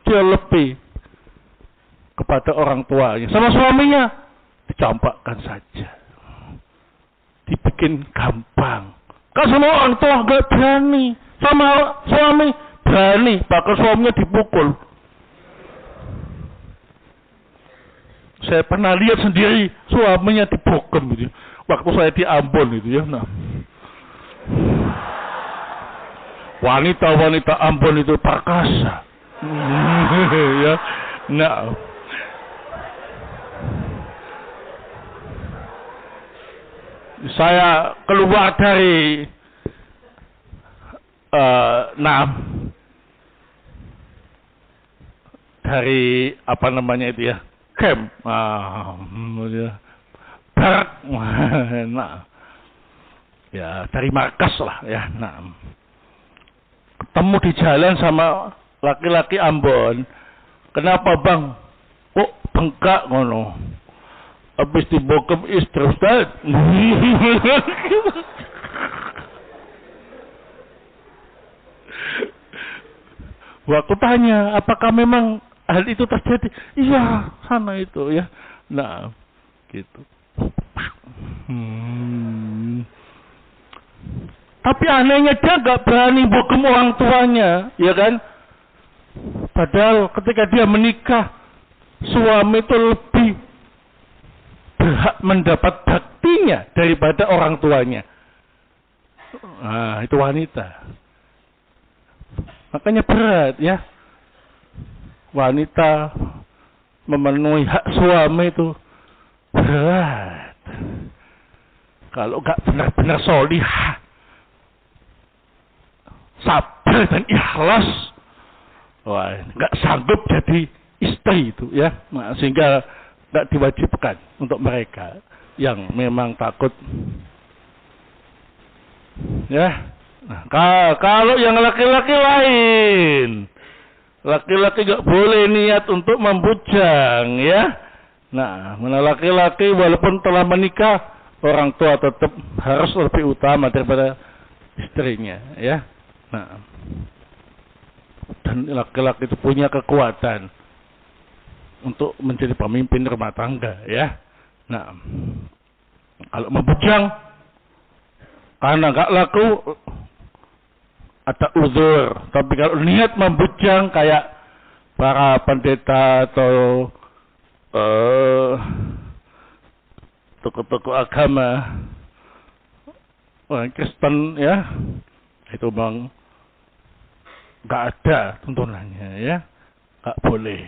dia lebih kepada orang tuanya. Sama suaminya, dicampakkan saja. Dibikin gampang. Kan sama orang tua gak berani, sama suami berani, bahkan suaminya dipukul. Saya pernah lihat sendiri suaminya dibokem gitu. Waktu saya di Ambon gitu ya. Nah, wanita-wanita Ambon itu perkasa. Ya. Nah, saya keluar dari dari apa namanya itu ya, camp, barak, nah, ya dari markas lah ya. Nah, ketemu di jalan sama laki-laki Ambon. Kenapa bang? Kok bengkak ngono? Habis dibokem istri Ustaz. Waktu tanya, apakah memang hal itu terjadi? Iya, sana itu ya. Nah, gitu. Tapi anehnya dia gak berani bokem orang tuanya, ya kan? Padahal ketika dia menikah, suami itu lebih berhak mendapat baktinya daripada orang tuanya. Nah, itu wanita. Makanya berat ya. Wanita memenuhi hak suami itu berat. Kalau gak benar-benar sholihah, sabar dan ikhlas, wah, gak sanggup jadi istri itu ya. Nah, sehingga gak diwajibkan untuk mereka yang memang takut ya Nah, kalau yang laki-laki lain, laki-laki nggak boleh niat untuk membujang, ya. Nah, laki-laki walaupun telah menikah, orang tua tetap harus lebih utama daripada istrinya, ya. Nah, dan laki-laki itu punya kekuatan untuk menjadi pemimpin rumah tangga, ya. Nah, kalau membujang karena nggak laku ada uzur, tapi kalau niat membujang kayak para pendeta atau tokoh-tokoh agama orang Kristen, ya, itu bang nggak ada tuntunannya, ya, nggak boleh.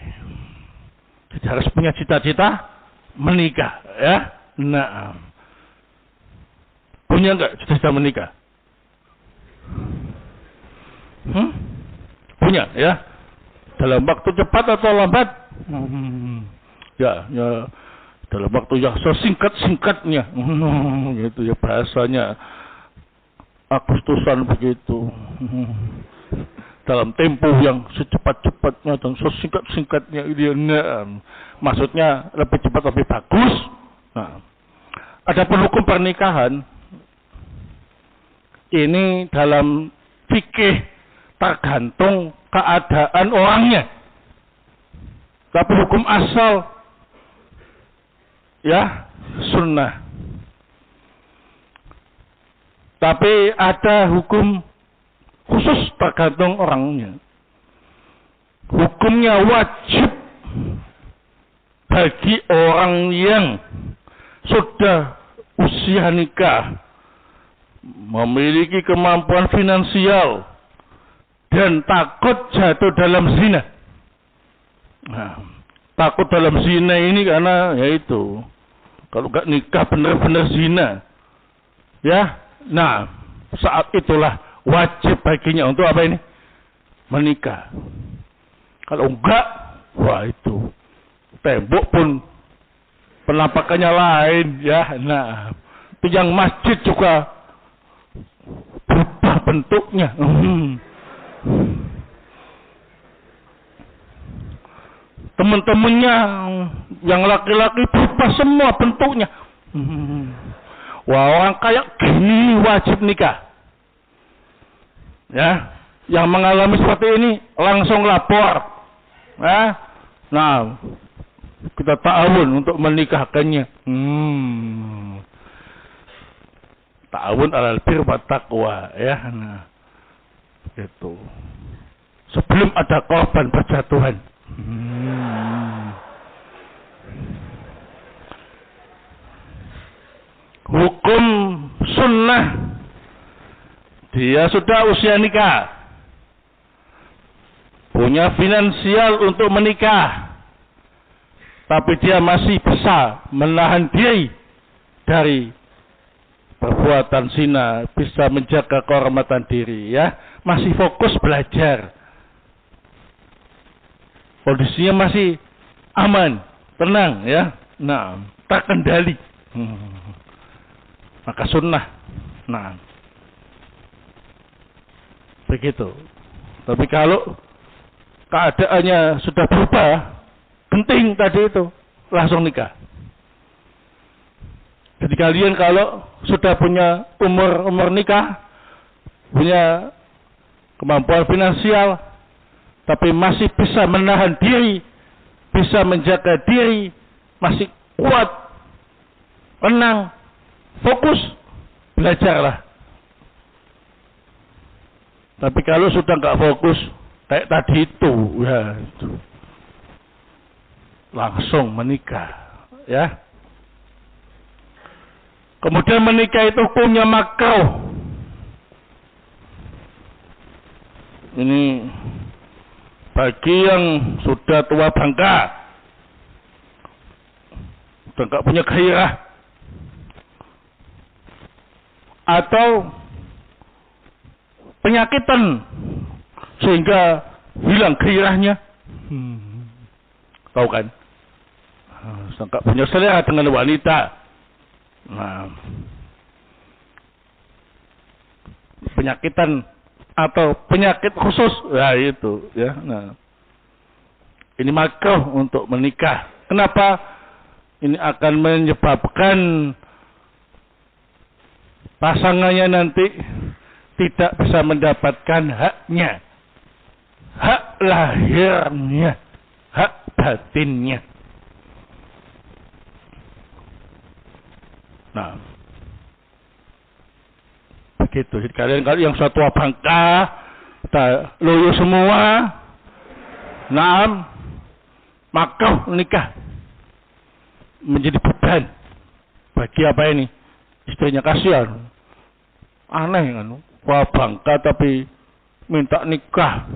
Jadi harus punya cita-cita menikah, ya. Nah, punya nggak cita-cita menikah? Punya, ya. Dalam waktu cepat atau lambat? Ya, dalam waktu yang sesingkat-singkatnya. Gitu ya bahasanya. Agustusan begitu. Dalam tempo yang secepat-cepatnya dan sesingkat-singkatnya. Nah, maksudnya lebih cepat lebih bagus. Nah, adapun hukum pernikahan ini dalam fikih tergantung keadaan orangnya. Tapi hukum asal, ya, sunnah. Tapi ada hukum khusus tergantung orangnya. Hukumnya wajib bagi orang yang sudah usia nikah, memiliki kemampuan finansial, dan takut jatuh dalam zina. Nah, takut dalam zina ini karena yaitu kalau nggak nikah benar-benar zina, ya. Nah, saat itulah wajib baginya untuk apa ini? Menikah. Kalau enggak, wah itu tembok pun penampakannya lain, ya. Nah, itu yang masjid juga berubah bentuknya. Teman-temannya yang laki-laki berubah semua bentuknya. Wah, orang kayak gini wajib nikah. Ya, yang mengalami seperti ini langsung lapor. Ya. Nah, kita ta'awun untuk menikahkannya. Ta'awun alal birri wat taqwa, ya. Nah, itu. Sebelum ada korban berjatuhan. Hukum sunnah, dia sudah usia nikah, punya finansial untuk menikah, tapi dia masih bisa menahan diri dari perbuatan zina, bisa menjaga kehormatan diri, ya, masih fokus belajar, kondisinya masih aman, tenang, ya, nah, terkendali. Maka sunnah. Nah, begitu. Tapi kalau keadaannya sudah berubah, genting tadi itu, langsung nikah. Jadi kalian kalau sudah punya umur nikah, punya kemampuan finansial, tapi masih bisa menahan diri, bisa menjaga diri, masih kuat, tenang, fokus, belajarlah. Tapi kalau sudah nggak fokus, kayak tadi itu, ya, itu. Langsung menikah, ya. Kemudian menikah itu hukumnya makruh. Ini bagi yang sudah tua bangka, sudah nggak punya gairah, atau penyakitan sehingga hilang gairahnya. Tahu kan? Nggak punya selera dengan wanita. Nah, penyakitan atau penyakit khusus, ya itu ya. Nah, ini makruh untuk menikah. Kenapa? Ini akan menyebabkan pasangannya nanti tidak bisa mendapatkan haknya, hak lahirnya, hak batinnya. Nah, begitu. Jadi kalian yang sudah tua bangka, loyo semua, naam, makruh nikah, menjadi beban bagi apa ini? Istrinya. Kasihan. Aneh kan, tua bangka tapi minta nikah,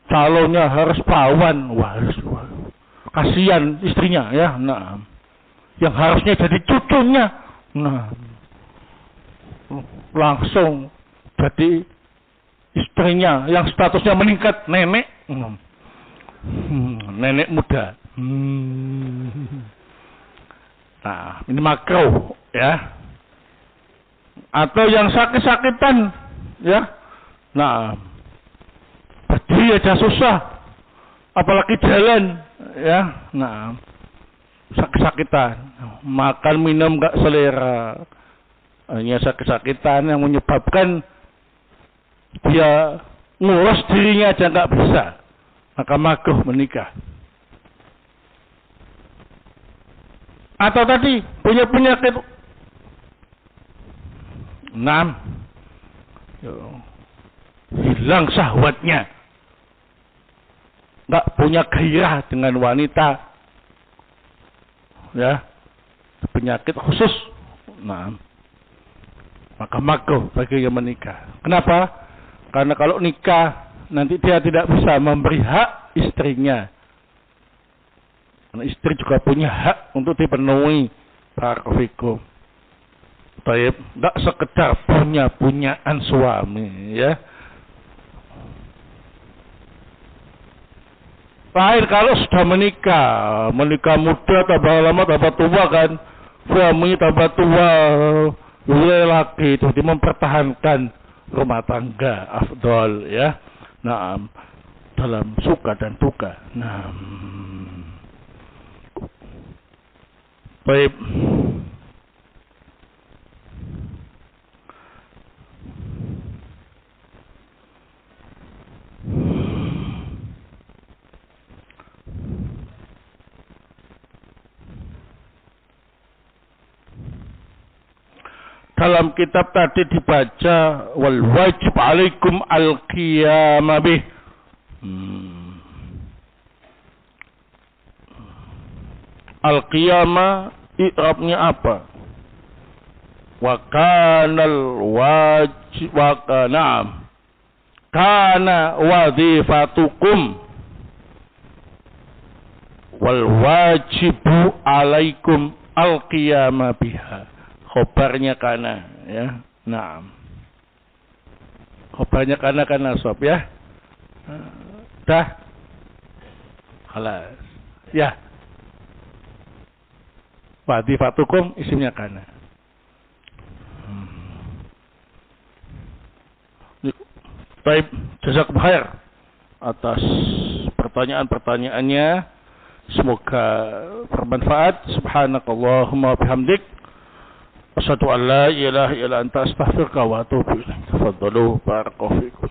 calonnya harus pawan. Wah, kasihan istrinya ya. Nah, yang harusnya jadi cucunya, nah, langsung jadi istrinya yang statusnya meningkat, nenek, nenek muda. Nah, ini makruh ya. Atau yang sakit-sakitan ya. Nah, berdiri aja susah, apalagi jalan ya. Nah, sakit-sakitan, makan minum gak selera, hanya sakit-sakitan yang menyebabkan dia ngurus dirinya aja gak bisa, maka makruh menikah. Atau tadi punya penyakit, hilang syahwatnya, gak punya gairah dengan wanita, ya, penyakit khusus, nah, maka makruh bagi yang menikah. Kenapa? Karena kalau nikah nanti dia tidak bisa memberi hak istrinya. Karena istri juga punya hak untuk dipenuhi. Barakallahu. Baik, enggak sekedar punyaan suami, ya. Lain kalau sudah menikah muda, tambah lama, tambah tua kan, suami tambah tua, laki itu mempertahankan rumah tangga, afdol ya. Nah, dalam suka dan duka. Nah, baik. Dalam kitab tadi dibaca wal wajib alaikum al-qiyamah bih. Al-qiyamah i'rabnya apa? Wa kanal wajib wa kana wadhifatukum wal wajibu alaikum al-qiyamah biha. Khobarnya kana ya. Nah, khobarnya kana sob ya. Dah. Khalas. Ya. Wadhifatukum isimnya kana. Baik, jazakumullah khair atas pertanyaan-pertanyaannya. Semoga bermanfaat. Subhanakallahumma bihamdik, asyhadu an la ilaha illa anta astaghfiruka wa atubu ilaik. Tafadhalu barakallahu fikum.